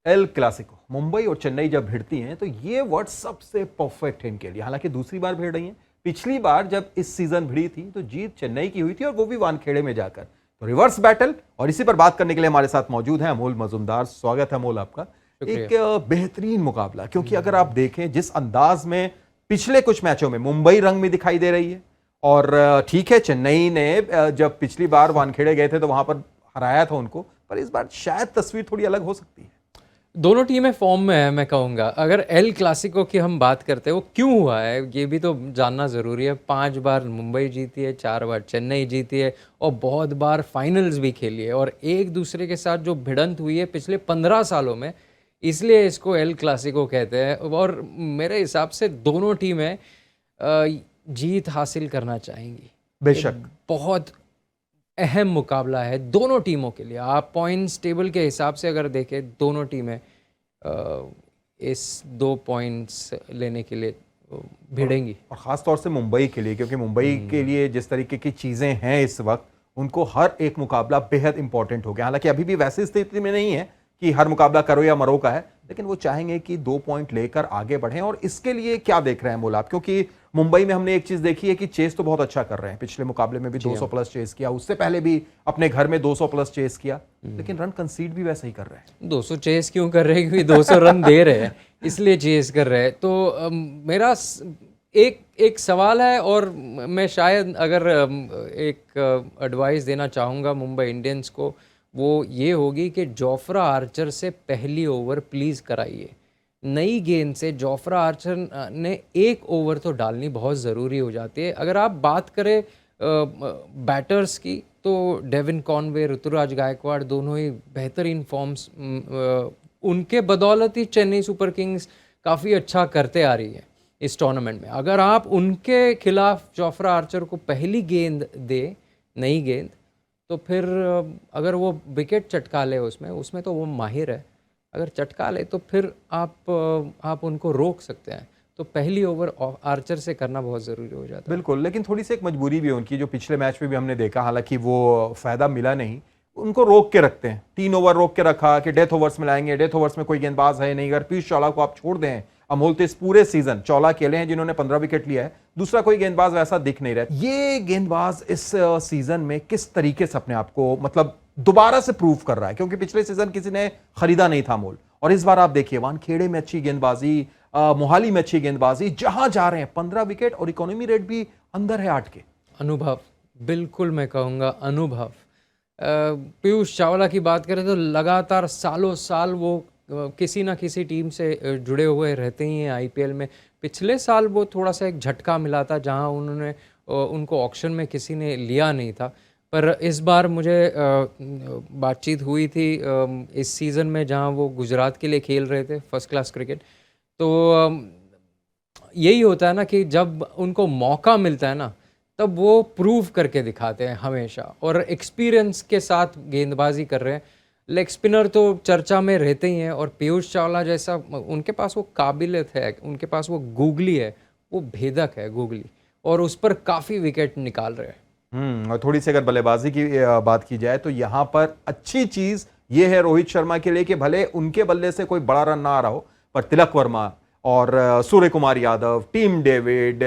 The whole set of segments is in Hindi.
एल क्लासिको, मुंबई और चेन्नई जब भिड़ती हैं तो ये वर्ड सबसे परफेक्ट है इनके लिए। हालांकि दूसरी बार भिड़ रही हैं। पिछली बार जब इस सीजन भिड़ी थी तो जीत चेन्नई की हुई थी और वो भी वानखेड़े में जाकर। तो रिवर्स बैटल, और इसी पर बात करने के लिए हमारे साथ मौजूद है अमोल मजुमदार। स्वागत है अमोल आपका। एक बेहतरीन मुकाबला, क्योंकि अगर आप देखें जिस अंदाज में पिछले कुछ मैचों में मुंबई रंग में दिखाई दे रही है, और ठीक है चेन्नई ने जब पिछली बार वानखेड़े गए थे तो वहां पर हराया था उनको, पर इस बार शायद तस्वीर थोड़ी अलग हो सकती है। दोनों टीमें फॉर्म में है, मैं कहूँगा। अगर एल क्लासिको की हम बात करते हैं, वो क्यों हुआ है ये भी तो जानना ज़रूरी है। 5 बार मुंबई जीती है, 4 बार चेन्नई जीती है और बहुत बार फाइनल्स भी खेली है, और एक दूसरे के साथ जो भिड़ंत हुई है पिछले 15 सालों में, इसलिए इसको एल क्लासिको कहते हैं। और मेरे हिसाब से दोनों टीमें जीत हासिल करना चाहेंगी। बेशक बहुत अहम मुकाबला है दोनों टीमों के लिए। आप पॉइंट्स टेबल के हिसाब से अगर देखें, दोनों टीमें इस 2 पॉइंट्स लेने के लिए भिड़ेंगी, और ख़ास तौर से मुंबई के लिए, क्योंकि मुंबई के लिए जिस तरीके की चीज़ें हैं इस वक्त, उनको हर एक मुकाबला बेहद इंपॉर्टेंट हो गया। हालांकि अभी भी वैसी स्थिति में नहीं है कि हर मुकाबला करो या मरो का है, लेकिन वो चाहेंगे कि 2 पॉइंट लेकर आगे बढ़ें। और इसके लिए क्या देख रहे हैं मोल आप? क्योंकि मुंबई में हमने एक चीज देखी है कि चेस तो बहुत अच्छा कर रहे हैं। पिछले मुकाबले में भी 200 प्लस चेस किया, उससे पहले भी अपने घर में 200 प्लस चेस किया, लेकिन रन कंसीड भी वैसे ही कर रहे हैं। 200 चेस क्यों कर रहे हैं? क्योंकि 200 रन दे रहे हैं, इसलिए चेस कर रहे हैं। तो मेरा एक सवाल है, और मैं शायद अगर एक एडवाइस देना चाहूँगा मुंबई इंडियंस को, वो ये होगी कि जोफ्रा आर्चर से पहली ओवर प्लीज़ कराइए। नई गेंद से जोफ्रा आर्चर ने 1 ओवर तो डालनी बहुत ज़रूरी हो जाती है। अगर आप बात करें बैटर्स की, तो डेविन कॉनवे, ऋतुराज गायकवाड़ दोनों ही बेहतरीन फॉर्म्स, उनके बदौलत ही चेन्नई सुपर किंग्स काफ़ी अच्छा करते आ रही है इस टूर्नामेंट में। अगर आप उनके खिलाफ जोफ्रा आर्चर को पहली गेंद दे, नई गेंद, तो फिर अगर वो विकेट चटका ले उसमें तो वो माहिर है। अगर चटका ले तो फिर आप उनको रोक सकते हैं। तो पहली ओवर आर्चर से करना बहुत ज़रूरी हो जाता है। बिल्कुल, लेकिन थोड़ी सी एक मजबूरी भी है उनकी, जो पिछले मैच में भी हमने देखा। हालांकि वो फायदा मिला नहीं, उनको रोक के रखते हैं। 3 ओवर रोक के रखा कि डेथ ओवर्स में लाएंगे, डेथ ओवर्स में कोई गेंदबाज है नहीं। अगर पीयूष चावला को आप छोड़ दें अमोल, तो इस पूरे सीजन चावला अकेले हैं जिन्होंने 15 विकेट लिया है, दूसरा कोई गेंदबाज वैसा दिख नहीं रहा। ये गेंदबाज इस सीजन में किस तरीके से अपने आप को मतलब दोबारा से प्रूव कर रहा है? क्योंकि पिछले सीजन किसी ने खरीदा नहीं था अमोल, और इस बार आप देखिए वानखेड़े में अच्छी गेंदबाजी, मोहाली में अच्छी गेंदबाजी, जहां जा रहे हैं 15 विकेट, और इकोनॉमी रेट भी अंदर है 8 के। अनुभव, बिल्कुल मैं कहूँगा अनुभव। पीयूष चावला की बात करें तो लगातार सालों साल वो किसी ना किसी टीम से जुड़े हुए रहते ही हैं आईपीएल में। पिछले साल वो थोड़ा सा एक झटका मिला था जहां उनको ऑक्शन में किसी ने लिया नहीं था, पर इस बार मुझे बातचीत हुई थी इस सीज़न में जहां वो गुजरात के लिए खेल रहे थे फर्स्ट क्लास क्रिकेट। तो यही होता है ना कि जब उनको मौका मिलता है ना, तब वो प्रूव करके दिखाते हैं हमेशा, और एक्सपीरियंस के साथ गेंदबाजी कर रहे हैं। लेग स्पिनर तो चर्चा में रहते ही हैं, और पीयूष चावला जैसा उनके पास वो काबिलियत है, उनके पास वो गूगली है, वो भेदक है गूगली, और उस पर काफ़ी विकेट निकाल रहे हैं। और थोड़ी सी अगर बल्लेबाजी की बात की जाए तो यहाँ पर अच्छी चीज ये है रोहित शर्मा के लिए कि भले उनके बल्ले से कोई बड़ा रन ना आ रहा हो, पर तिलक वर्मा और सूर्य कुमार यादव, टीम डेविड,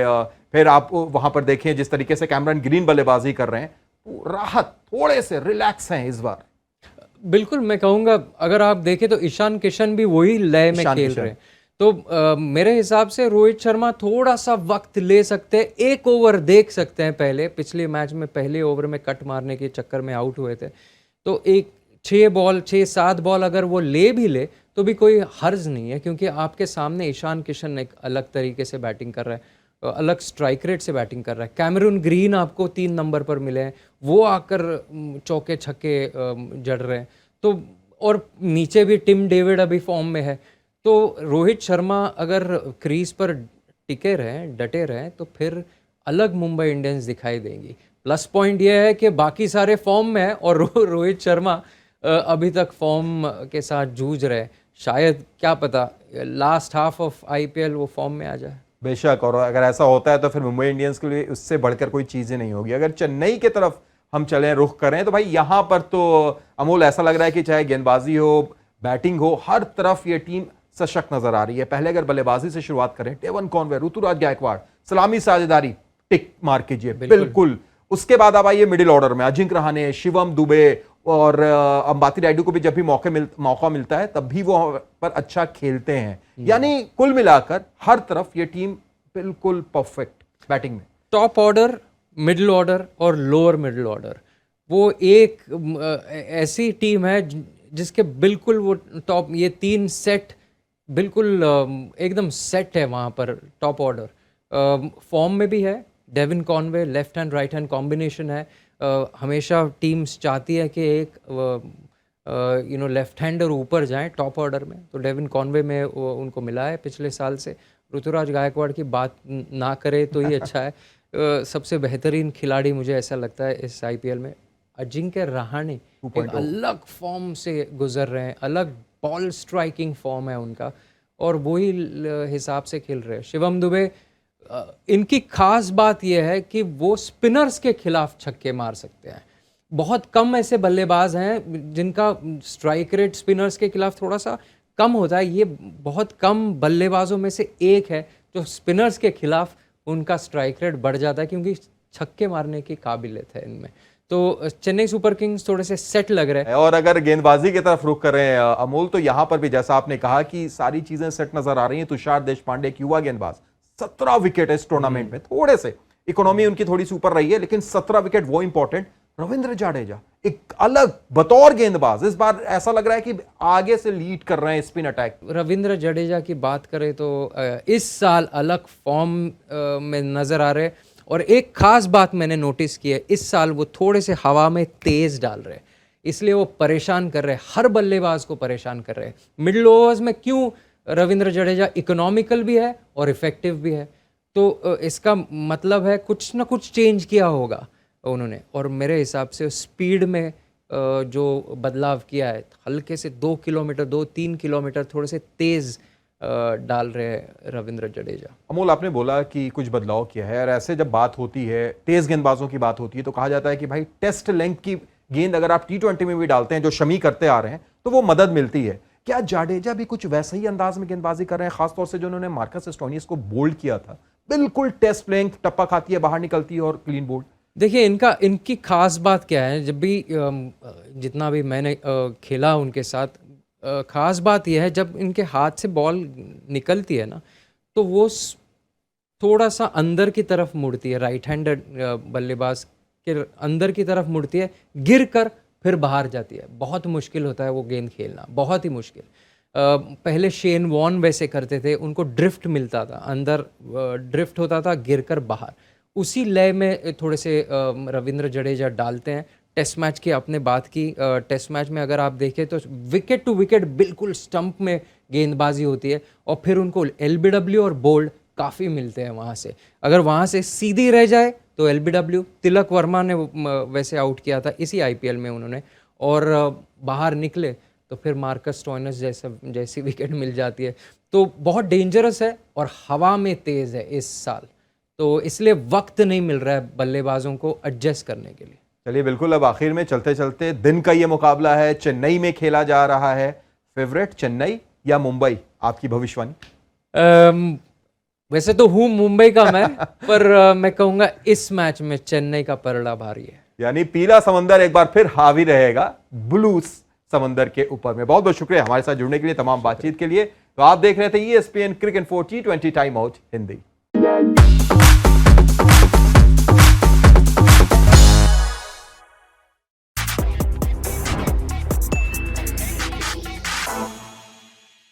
फिर आप वहां पर देखें जिस तरीके से कैमरन ग्रीन बल्लेबाजी कर रहे हैं, तो राहत, थोड़े से रिलैक्स हैं इस बार। बिल्कुल मैं कहूँगा, अगर आप देखें तो ईशान किशन भी वही लय में खेल रहे हैं। तो मेरे हिसाब से रोहित शर्मा थोड़ा सा वक्त ले सकते हैं, 1 ओवर देख सकते हैं पहले। पिछले मैच में पहले ओवर में कट मारने के चक्कर में आउट हुए थे, तो 6-7 बॉल अगर वो ले तो भी कोई हर्ज नहीं है, क्योंकि आपके सामने ईशान किशन एक अलग तरीके से बैटिंग कर रहा है, अलग स्ट्राइक रेट से बैटिंग कर रहा है। कैमरून ग्रीन आपको 3 नंबर पर मिले हैं, वो आकर चौके छक्के जड़ रहे हैं। तो और नीचे भी टिम डेविड अभी फॉर्म में है। तो रोहित शर्मा अगर क्रीज पर टिके रहें, डटे रहें, तो फिर अलग मुंबई इंडियंस दिखाई देंगी। प्लस पॉइंट यह है कि बाकी सारे फॉर्म में हैं, और रोहित शर्मा अभी तक फॉर्म के साथ जूझ रहे। शायद क्या पता लास्ट हाफ ऑफ आईपीएल वो फॉर्म में आ जाए। बेशक, और अगर ऐसा होता है तो फिर मुंबई इंडियंस के लिए उससे बढ़कर कोई चीजें नहीं होगी। अगर चेन्नई की तरफ हम चलें, रुख करें, तो भाई यहां पर तो अमोल ऐसा लग रहा है कि चाहे गेंदबाजी हो, बैटिंग हो, हर तरफ ये टीम सशक्त नजर आ रही है। पहले अगर बल्लेबाजी से शुरुआत करें, डेवन कॉनवे, ऋतुराज गायकवाड़, सलामी साझेदारी टिक मार कीजिए, बिल्कुल। उसके बाद अब आइए मिडिल ऑर्डर में, अजिंक्य रहाणे, शिवम दुबे और अंबाती रायडू को भी जब भी मौका मिलता है तब भी वो पर अच्छा खेलते हैं। यानी कुल मिलाकर हर तरफ ये टीम बिल्कुल परफेक्ट बैटिंग में। टॉप ऑर्डर, मिडिल ऑर्डर और लोअर मिडिल ऑर्डर, वो एक ऐसी टीम है जिसके बिल्कुल वो टॉप, ये 3 सेट बिल्कुल एकदम सेट है वहाँ पर। टॉप ऑर्डर फॉर्म में भी है, Devon Conway left hand right hand combination है। हमेशा टीम्स चाहती है कि एक लेफ्ट हैंडर ऊपर जाएं टॉप ऑर्डर में, तो डेविन कॉनवे में उनको मिला है पिछले साल से। ऋतुराज गायकवाड़ की बात ना करे तो ही अच्छा है। सबसे बेहतरीन खिलाड़ी मुझे ऐसा लगता है इस आईपीएल में अजिंक्य रहाणे, एक अलग फॉर्म से गुजर रहे हैं, अलग बॉल स्ट्राइकिंग फॉर्म है उनका और वही हिसाब से खेल रहे हैं। शिवम दुबे, इनकी खास बात यह है कि वो स्पिनर्स के खिलाफ छक्के मार सकते हैं। बहुत कम ऐसे बल्लेबाज हैं जिनका स्ट्राइक रेट स्पिनर्स के खिलाफ थोड़ा सा कम होता है। ये बहुत कम बल्लेबाजों में से एक है जो स्पिनर्स के खिलाफ उनका स्ट्राइक रेट बढ़ जाता है क्योंकि छक्के मारने की काबिलियत है इनमें। तो चेन्नई सुपर किंग्स थोड़े से सेट लग रहे हैं। और अगर गेंदबाजी की तरफ रुख कर रहे हैं अमोल, तो यहां पर भी जैसा आपने कहा कि सारी चीजें सेट नजर आ रही हैं। तुषार देशपांडे एक युवा गेंदबाज, 17 विकेट इस टूर्नामेंट में, थोड़े से इकोनॉमी उनकी थोड़ी सी ऊपर रही है लेकिन 17 विकेट वो इंपॉर्टेंट। रविंद्र जडेजा एक अलग बतौर गेंदबाज इस बार ऐसा लग रहा है कि आगे से लीड कर रहे हैं स्पिन अटैक। रविंद्र जडेजा की बात करें तो इस साल अलग फॉर्म में नजर आ रहे, और एक खास बात मैंने नोटिस की है, इस साल वो थोड़े से हवा में तेज डाल रहे हैं, इसलिए वो परेशान कर रहे हैं, हर बल्लेबाज को परेशान कर रहे हैं। मिडिल ओवर्स में क्यों रविंद्र जडेजा इकोनॉमिकल भी है और इफेक्टिव भी है, तो इसका मतलब है कुछ ना कुछ चेंज किया होगा उन्होंने। और मेरे हिसाब से स्पीड में जो बदलाव किया है, हल्के से 2 किलोमीटर 2-3 किलोमीटर थोड़े से तेज़ डाल रहे हैं रविंद्र जडेजा। अमोल, आपने बोला कि कुछ बदलाव किया है, और ऐसे जब बात होती है, तेज गेंदबाजों की बात होती है, तो कहा जाता है कि भाई टेस्ट लेंथ की गेंद अगर आप T20 में भी डालते हैं, जो शमी करते आ रहे हैं, तो वो मदद मिलती है। क्या जाडेजा भी कुछ वैसा ही अंदाज में गेंदबाजी कर रहे हैं, खासतौर से जो उन्होंने मार्कस स्टोइनिस को बोल्ड किया था? बिल्कुल टेस्ट लेंथ, टप्पा खाती है, बाहर निकलती है और क्लीन बोल्ड। देखिए, इनकी खास बात क्या है, जब भी जितना भी मैंने खेला उनके साथ, खास बात यह है जब इनके हाथ से बॉल निकलती है ना, तो वो थोड़ा सा अंदर की तरफ मुड़ती है, राइट हैंडेड बल्लेबाज के अंदर की तरफ मुड़ती है, गिर कर फिर बाहर जाती है। बहुत मुश्किल होता है वो गेंद खेलना, बहुत ही मुश्किल। पहले शेन वॉर्न वैसे करते थे, उनको ड्रिफ्ट मिलता था, अंदर ड्रिफ्ट होता था, गिर कर बाहर। उसी लय में थोड़े से रविंद्र जडेजा डालते हैं। टेस्ट मैच की आपने बात की, टेस्ट मैच में अगर आप देखें तो विकेट टू विकेट बिल्कुल स्टंप में गेंदबाजी होती है, और फिर उनको LBW और बोल्ड काफ़ी मिलते हैं वहाँ से। अगर वहाँ से सीधी रह जाए तो LBW, तिलक वर्मा ने वैसे आउट किया था इसी IPL में उन्होंने, और बाहर निकले तो फिर मार्कस स्टोइनिस जैसी विकेट मिल जाती है। तो बहुत डेंजरस है और हवा में तेज़ है इस साल, तो इसलिए वक्त नहीं मिल रहा है बल्लेबाजों को एडजस्ट करने के लिए। चलिए, बिल्कुल, अब आखिर में चलते चलते दिन का ये मुकाबला है, चेन्नई में खेला जा रहा है। फेवरेट चेन्नई या मुंबई, आपकी भविष्यवाणी? वैसे तो हूँ मुंबई का मैं, पर मैं कहूँगा इस मैच में चेन्नई का पलड़ा भारी है। यानी पीला समंदर एक बार फिर हावी रहेगा ब्लू समंदर के ऊपर में। बहुत बहुत शुक्रिया हमारे साथ जुड़ने के लिए, तमाम बातचीत के लिए। तो आप देख रहे थे ESPN cricinfo T20 time out Hindi.